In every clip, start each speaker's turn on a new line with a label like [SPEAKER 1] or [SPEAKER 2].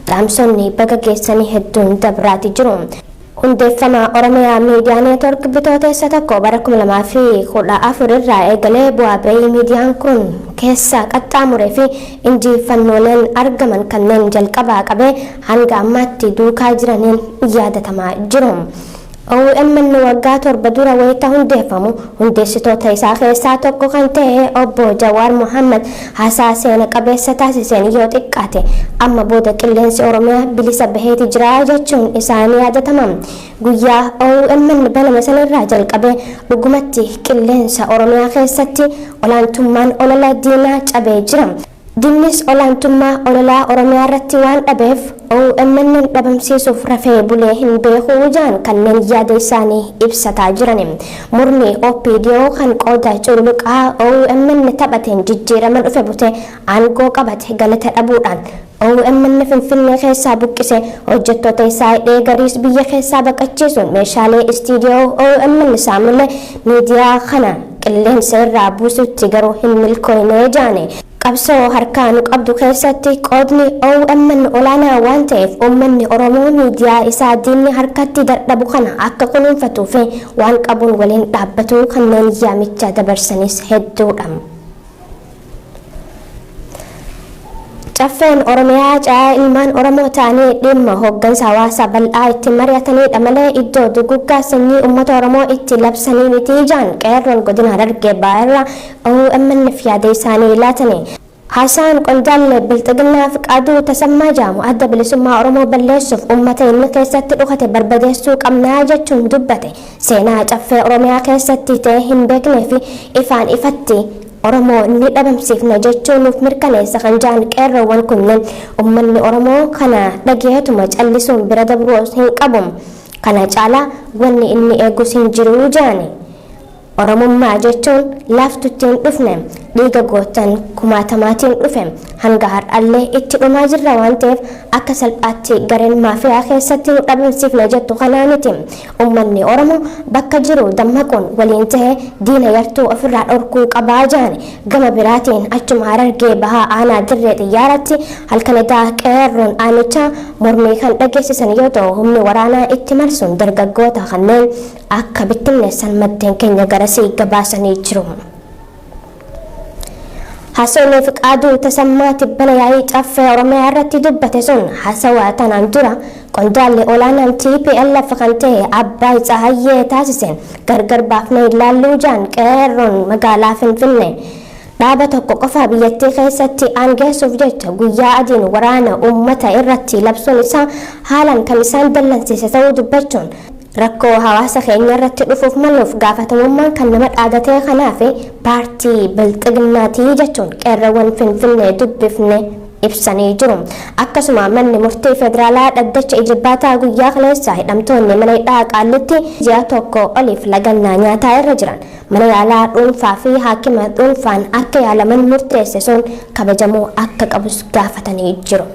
[SPEAKER 1] dhaamsonni baga geessanii hedduun dabraati jiru. Hundeeffama Oromiyaa Miidiyaa Neetwork bitootessa tokko bara 2014 irraa eegalee bu'aa bahii miidiyaan kun keessa qaxxaamuree fi injifannooleen argaman kanneen jalqabaa qabee hanga ammaatti duukaa jiraniin yaadatamaa jiru. OMN waggaa torba dura wayita hundeeffamu hundeessitoota isaa keessaa tokko kan ta'e obbo Jawaar Mohammad haasaa seena qabeessa taasiseen yoo xiqqaate amma booda qilleensi Oromiyaa bilisa baheeti jira jechuun isaanii yaadatama. Guyyaa OMN baname sanarraa jalqabee dhugumatti qilleensa Oromiyaa keessatti olaantummaan olola diinaa cabee jira. Dinnis olaantummaa ololaa Oromiyaa irratti waan dhabeef OMN dhabamsiisuuf rafee bulee hin beeku jaan kanneen yaada isaanii ibsataa jiran. Murni OPDO kan qooda cululuqaa OMN taphateen jijjiirama dhufe bute aangoo qabate galata dhabuudhaan OMN Finfinnee keessaa buqqise hojjettoota isaa gariis biyya keessaa baqachiisuun meeshaalee istiidiyoo OMN saamulee miidiyaa kana qilleensa irraa buusutti garuu hin milkoofne jaane. Qabsoo harkaan qabdu keessatti qoodni OMN olaanaa waan ta'eef uummanni Oromoo miidiyaa isaa diinni harkatti dadhabu kana akka kunuunfatuu fi waan qabuun waliin dhaabbatu kanneen yaamicha dabarsanis hedduudha. Caffeen Oromiyaa caa ilmaan Oromoo ta'anii dhimma hooggansa hawaasaa bal'aa itti mari'atanidha malee iddoo duguggaa sanyii uummata Oromoo itti labsanii miti jaan qeerroon godina Harargee Bahaa OMN yaada isaanii laatani. Haasaan qondaalee bilxiginaa Fiqaaduu Tasammaa jaamu adda bilisummaa Oromoo balleessuuf uummata inni keessatti dhukate barbadeessuu qabnaa jechuun dubbate. Seenaa caffee Oromiyaa keessatti ta'e hin beeknee fi ifaan ifatti Oromoo ni dhabamsiifna jechuun nuuf mirkaneessa kan jaan qeerroowwan kunneen uummanni Oromoo kana dhageetuma callisuun bira dabruu hin qabu. Kana caalaa wanni inni eegus hin jiru jaani. Oromummaa jechuun laaftutti hin dhufne dhiiga gootan kumaatamaatiin dhufe hanga har'allee itti dhumaa jirra waan ta'eef akka salphaatti gareen maafiyaa keessatti nu dhabamsiifna jettu kanaaniti. Uummanni Oromoo bakka jiru dammaquun waliin ta'ee diina yartuu ofirraa dhorkuu qabaa jaani. Gama biraatiin achuma Harargee Bahaa aanaa dirree xiyyaaratti halkanidaa qeerroon aanichaa mormii kan dhageessisan yoo ta'u humni waraanaa itti marsuun dargaggoota kanneen akka bittinneessan maddeen keenya garasii gabaasanii jiru. Haasawni Fiqaaduu Tasammaa tibbana yaa'ii caffee Oromiyaa irratti dubbate sun haasawaa tanaan dura qondaalli olaanaan TPLF kan ta'e Abbaay Tsahayyee taasiseen gargar baafnee ilaalluu jaan qeerroon magaalaa Finfinnee dhaaba tokko qofa biyyattii keessatti aangeessuuf jecha guyyaa adiin waraana uummata irratti labsuun isaa haalaan kan isaan dallansiise ta'uu dubbachuun rakkoo hawaasa keenya irratti dhufuuf maluuf gaafatamummaan kan nama dhaadatee kanaaf paartii bilxiginnaatii jechuun qeerroowwan Finfinnee dubbifne ibsanii jiru. Akkasuma manni murtii federaalaa dhaddacha ijibbaataa guyyaa kaleessaa hidhamtoonni mana hidhaa Qaallitti ji'a tokko oliif lagannaa nyaataa irra jiran mana yaalaa dhuunfaa fi haakima dhuunfaan akka yaalaman murteesse sun kabajamuu akka qabus gaafatanii jiru.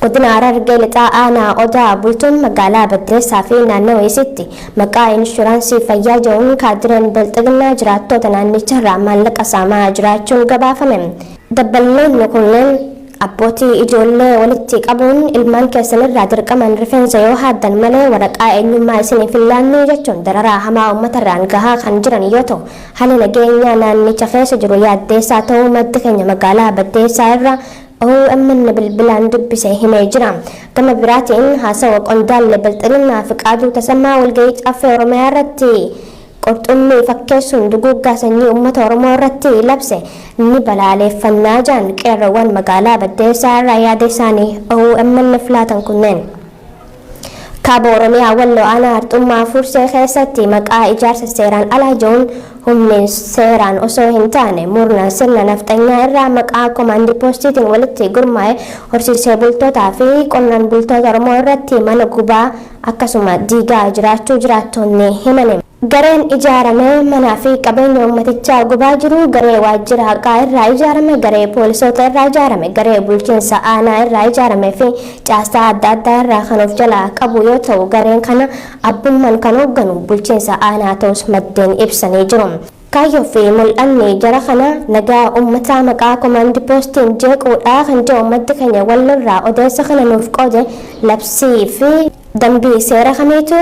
[SPEAKER 1] Godina Harargee Lixaa aanaa Odaa bultuun magaalaa Baddeessaa fi naannawaa isitti maqaa inshuraansii fayyaa jedhuun kaadireen bilxiginnaa jiraattota naannicharraa maallaqa saamaa jiraachuun gabaafame. Dabballoonni kunneen abbootii ijoollee walitti qabuun ilmaan keessanirraa dirqaman rifeensa yoo haaddan malee waraqaa eenyummaa isiniif hin laannu jechuun dararaa hamaa uummatarraan gahaa kan jiran yoo ta'u haalli nageenyaa naannicha keessa jiru yaaddeessaa ta'uu maddi keenya magaalaa Baddeessaa irraa OMN bilbilaan dubbisee himee jira. Gama biraatiin haasawa qondaalle bilxiginnaa Fiqaaduu Tasammaa walgahii caffee Oromiyaa irratti qurxummii fakkeessuun duguggaa sanyii uummata Oromoo irratti labse ni balaaleeffannaa jaan qeerroowwan magaalaa Baddeessaa irraa yaada isaanii OMN filaatan kunneen. Kaaba Oromiyaa Walloo aanaa Arxummaa Fursee keessatti maqaa ijaarsa seeraan alaa jedhuun humni seeraan osoo hin taane murna sirna nafxanyaa irraa maqaa komaandii poostiitiin walitti gurmaa'ee horsiisee bultootaa fi qonnaan bultoota Oromoo irratti mana gubaa akkasuma diigaa jiraachuu jiraattonni himane. Gareen ijaarame manaa fi qabeenya uummatichaa gubaa jiru garee waajjira haqaa irraa ijaarame garee poolisoota irraa ijaarame garee bulchiinsa aanaa irraa ijaarame fi caasaa adda addaa irraa kan of jalaa qabu yoo ta'u gareen kana abbummaan kan hoogganu bulchiinsa aanaa ta'us maddeen ibsanii jiru. Kaayoo fi mul'anni jara kana nagaa uummataa maqaa komaandi poostiin jeequudha kan jedhu uummatni keenya walirraa odeessa kana nuuf qoode labsii fi dambii seera kamiitu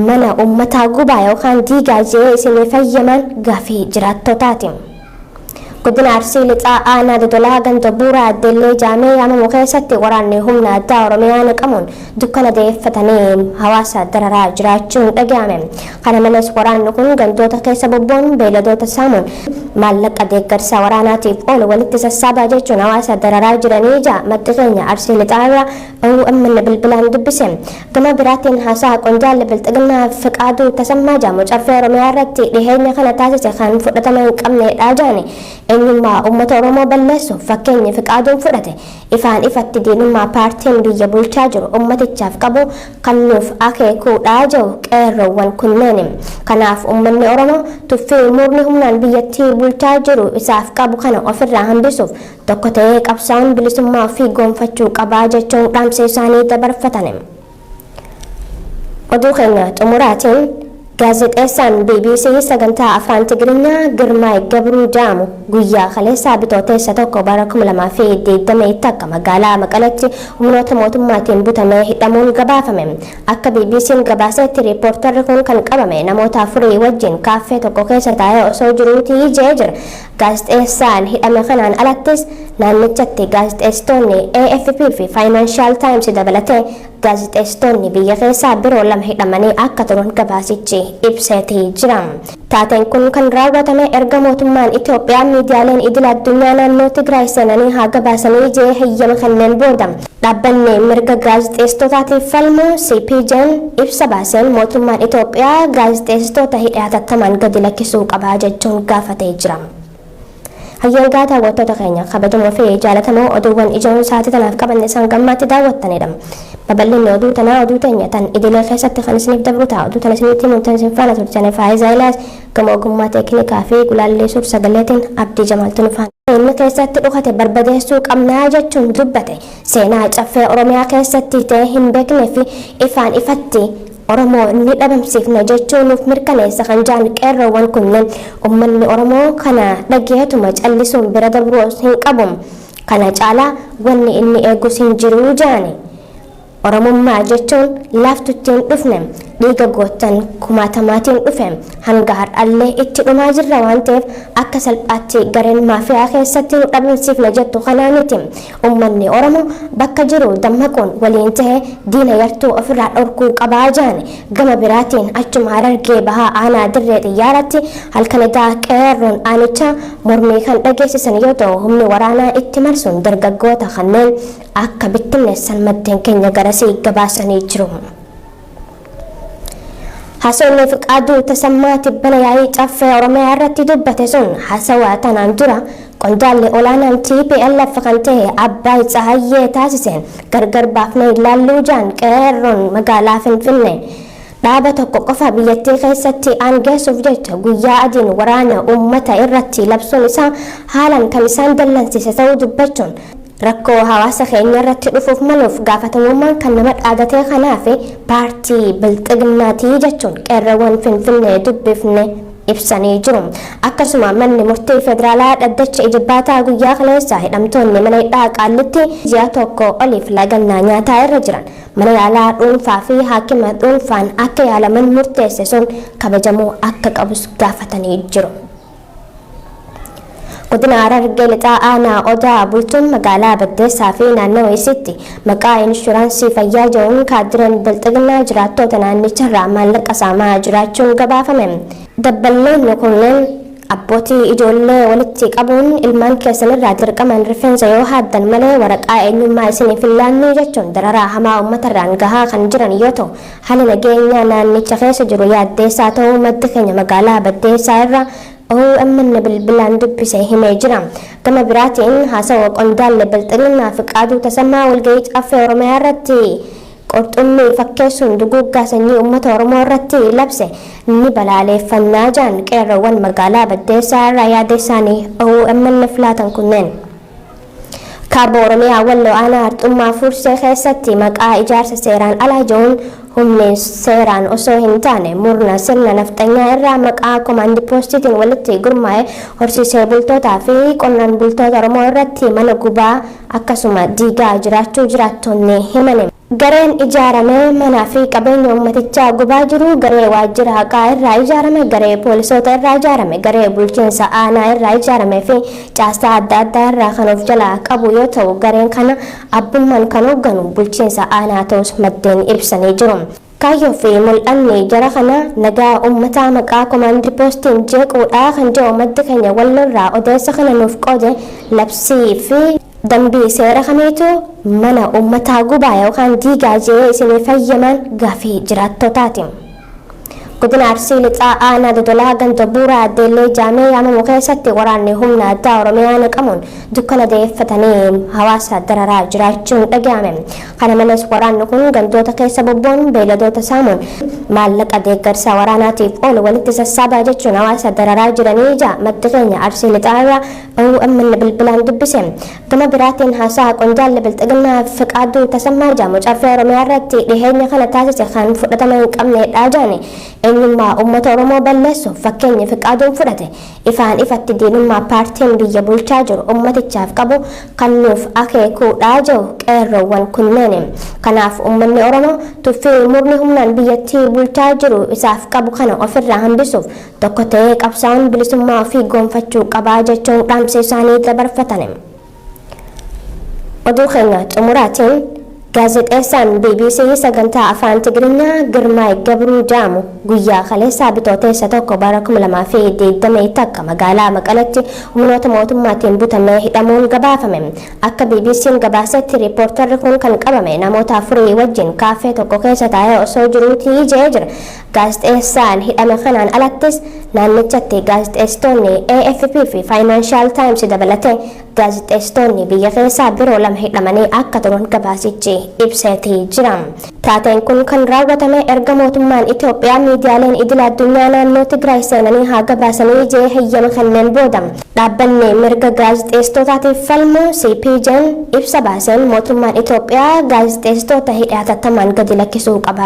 [SPEAKER 1] mana uummataa gubaa yookaan diigaa jee isinii fayyaman gaafii jiraattotaati. Godina Arsii lixaa aanaa Dodolaa ganda buuraa addeellee jaamee yaamamu keessatti waraanni humna addaa Oromiyaa naqamuun dukkana deeffatanii hawaasa dararaa jiraachuun dhaga'ame. Kana malees waraanni kun gandoota keessa bobboon beeyladoota saamuun maallaqa deeggarsa waraanaatiif oolu walitti sassaabaa jechuun hawaasa dararaa jiranii jaa maddi keenya Arsii lixaa irraa OMN bilbilaan dubbise. Gama biraatiin haasaa qondaalli bilxiginaa Fiqaaduu Tasammaa jaamu caffee Oromiyaa irratti dhiheenya kana taasise kan fudhatama hin qabnedha jaani. Eenyummaa uummata Oromoo balleessuuf fakkeenya Fiqaaduun fudhate ifaan ifatti diinummaa paartiin biyya bulchaa jiru uummatichaaf qabu kan nuuf akeekuudha jedhu qeerroowwan kunneen. Kanaaf uummanni Oromoo tuffii murni humnaan biyyattii bulchaa jiru isaaf qabu kana ofirraa hambisuuf tokko ta'ee qabsaa'uun bilisummaa ofii goonfachuu qabaa jechuun dhaamsa isaanii dabarfatan. Oduu keenya xumuraatiin gaazexeessaan BBC sagantaa afaan Tigiriinyaa Girmaay Gabruu jedhamu guyyaa kaleessaa bitootessa tokko bara 2020 akka magaalaa Maqaleetti humnoota mootummaatiin butamee hidhamuun gabaafame. Akka BBC'n gabaasetti riippoortarri kun kan qabame namoota afurii wajjin kaaffee tokko keessa taa'ee osoo jiruutii jee jira. Gaazexeessaan hidhame kanaan alattis naannichatti gaazexeessitoonni AFP fi Financial Times dabalatee gaazexeessitoonni biyya keessaa biroo lama hidhamanii akka turan gabaasichi ibseetii jira. Taateen kun kan raawwatame erga mootummaan Itoophiyaa miidiyaaleen idil addunyaa naannoo Tigraay seenanii haa gabaasanii jee hayyama kanneen booda. Dhaabbanni mirga gaazexeessitootaatiif falmu CPJ'n ibsa baaseen mootummaan Itoophiyaa gaazexeessitoota hidhee hatattamaan gadi lakkisuu qabaa jechuun gaafatee jira. Hayyeen gaataa daawwattoota keenya kabajamoo fi jaalatamoo oduuwwan ijoon sa'aatii tanaaf qabanne isaan gammaatti daawwattanidha. Babal'inni oduu tanaa oduu teenya tan idilee keessatti kan isiniif dabru ta'a. Oduu tana isinitti himuun sinfaana turtanii Faayisaa Ilaas gama ogummaa teeknikaa fi gulaallee suur sagaleetiin Abdii Jamaaltu nufaan. Inni keessatti dhukate barbadeessuu qabnaa jechuun dubbate seenaa caffee Oromiyaa keessatti ta'ee hin beekne fi ifaan ifatti Oromoo ni dhabamsiifna jechuun nuuf mirkaneessa kan jaan qeerroowwan kunneen uummanni Oromoo kana dhageetuma callisuun bira dabruu hin qabu. Kana caalaa wanni inni eegus hin jiru jaani. Oromummaa jechuun laaftuttiin dhufne dhiiga goottan kumaatamaatiin dhufe hanga har'allee itti dhumaa jirra waan ta'eef akka salphaatti gareen maafiyaa keessatti nu dhabamsiifna jettu kanaaniti. Uummanni Oromoo bakka jiru dammaquun waliin ta'ee diina yartuu ofirraa dhorkuu qabaa jaani. Gama biraatiin achuma Harargee bahaa aanaa dirree xiyyaaratti halkanidaa qeerroon aanichaa mormii kan dhageessisan yoo ta'u humni waraanaa itti marsuun dargaggoota kanneen akka bittinneessan maddeen keenya garasii gabaasanii jiru. Haasawni Fiqaaduu Tasammaa tibbana yaa'ii caffee Oromiyaa irratti dubbate sun haasawaa tanaan dura qondaalli olaanaan TPLF kan ta'e Abbaay Tsahayyee taasiseen gargar baafnee ilaalluu jaan qeerroon magaalaa Finfinnee dhaaba tokko qofa biyyattii keessatti aangeessuuf jecha guyyaa adiin waraana uummata irratti labsuun isaa haalan kan isaan dallansise ta'uu dubbachuun rakkoo hawaasa keenya irratti dhufuuf maluuf gaafatamummaan kan nama dhaadatee kanaaf paartii bilxiginnaatii jechuun qeerroowwan Finfinnee dubbifne ibsanii jiru. Akkasuma manni murtii federaalaa dhaddacha ijibbaataa guyyaa kaleessaa hidhamtoonni mana hidhaa Qaallitti ji'a tokko oliif lagannaa nyaataa irra jiran mana yaalaa dhuunfaa fi haakima dhuunfaan akka yaalaman murteesse sun kabajamuu akka qabus gaafatanii jiru. Godina Harargee lixaa aanaa Odaa bultuun magaalaa Baddeessaa fi naannoo isitti maqaa inshuraansii fayyaa jedhuun kaadireen bilxiginnaa jiraattota naannicharraa maallaqa saamaa jiraachuun gabaafame. Dabballoonni kunneen abbootii ijoollee walitti qabuun ilmaan keessanirraa dirqaman rifeensa yoo haaddan malee waraqaa eenyummaa isiniif hin laannu jechuun dararaa hamaa uummatarraan gahaa kan jiran yoo ta'u haalli nageenyaa naannicha keessa jiru yaaddeessaa ta'uu maddi keenya magaalaa Baddeessaa irraa OMN bilbilaan dubbise himee jira. Gama biraatiin haasawa qondaalli bilxiginnaa Fiqaaduu Tasammaa walgahii caffee Oromiyaa irratti qorxummii fakkeessuun duguuggaa sanyii uummata Oromoo irratti labse ni balaaleeffannaa jaan qeerroowwan magaalaa Baddeessaa irraa yaada isaanii OMN filaatan kunneen. Kaaba Oromiyaa Walloo aanaa Arxummaa Fursee keessatti maqaa ijaarsa seeraan alaa jedhuun humni seeraan osoo hin taane murna sirna nafxanyaa irraa maqaa komaandi poostiitiin walitti gurmaa'ee horsiisee bultootaa fi qonnaan bultoota Oromoo irratti mana gubaa akkasuma diigaa jiraachuu jiraattonni himani. Gareen ijaarame manaa fi qabeenya uummatichaa gubaa jiru garee waajjira haqaa irraa ijaarame, garee poolisoota irraa ijaarame, garee bulchiinsa aanaa irraa ijaarame fi caasaa adda addaa irraa kan of jalaa qabu yoo ta'u gareen kana abbummaan kan hoogganu bulchiinsa aanaa ta'us maddeen ibsanii jiru. Kaayyoo fi mul'anni jara kana nagaa uummataa maqaa komaandi poostiin jeequudha kan jedhu maddi keenya wallorraa odeessa kana nuuf qoode labsii fi dambii seera kamiitu mana uummataa gubaa yookaan diigaa jee isinii fayyaman gaafii jiraattotaati. Godina Arsii lixaa aanaa Dodolaa ganda buuraa addeellee jaamee yaamamu keessatti waraanni humna addaa Oromiyaa naqamuun dukkana deeffatanii hawaasa dararaa jiraachuun dhaga'ame. Kana malees waraanni kun gandoota keessa bobboon beeyladoota saamuun maallaqa deeggarsa waraanaatiif oolu walitti sassaabaa jechuun hawaasa dararaa jiranii ija maddi keenya Arsii lixaa irraa OMN bilbilaan dubbise. Gama biraatiin haasaa qondaalli bilxiginaa Fiqaaduu Tasammaa jedhamu caffee Oromiyaa irratti dhiheenya kana taasise kan fudhatama hin qabnedha jedhani. Eenyummaa uummata Oromoo balleessuuf fakkeenya Fiqaaduun fudhate ifaan ifatti diinummaa paartiin biyya bulchaa jiru uummatichaaf qabu kan nuuf akeekuudha jedhu qeerroowwan kunneen. Kanaaf uummanni Oromoo tuffii murni humnaan biyyattii bulchaa jiru isaaf qabu kana ofirraa hambisuuf tokko ta'ee qabsaa'uun bilisummaa ofii goonfachuu qabaa jechuun dhaamsa isaanii dabarfatan. Oduu keenya xumuraatiin gaazexeessaan BBC sagantaa afaan Tigiriinyaa Girmaay Gabruu jedhamu guyyaa kaleessaa bitooteessa tokko bara 2020 takka magaalaa Maqaletti humnoota mootummaatiin butamee hidhamuun gabaafame. Akka BBC'n gabaasetti riippoortarri kun kan qabame namoota 4 wajjin kaaffee tokko keessa taa'ee osoo jiruutii jee jira. Gaazexeessaan hidhame kanaan alattis naannichatti gaazexeessitoonni AFP fi Financial Times dabalatee gaazexeessitoonni biyya keessaa biroo lama hidhamanii akka turan gabaasichi ibseetii jira. Taateen kun kan raawwatame erga mootummaan Itoophiyaa miidiyaaleen idil addunyaa naannoo Tigraay seenanii haa gabaasanii jee heeyyama kanneen booda dhaabbanni mirga gaazexeessitootaatiif falmu CPJ'n ibsa baaseen mootummaan Itoophiyaa gaazexeessitoota hidhaa hatattamaan gadi lakkisuu qaba.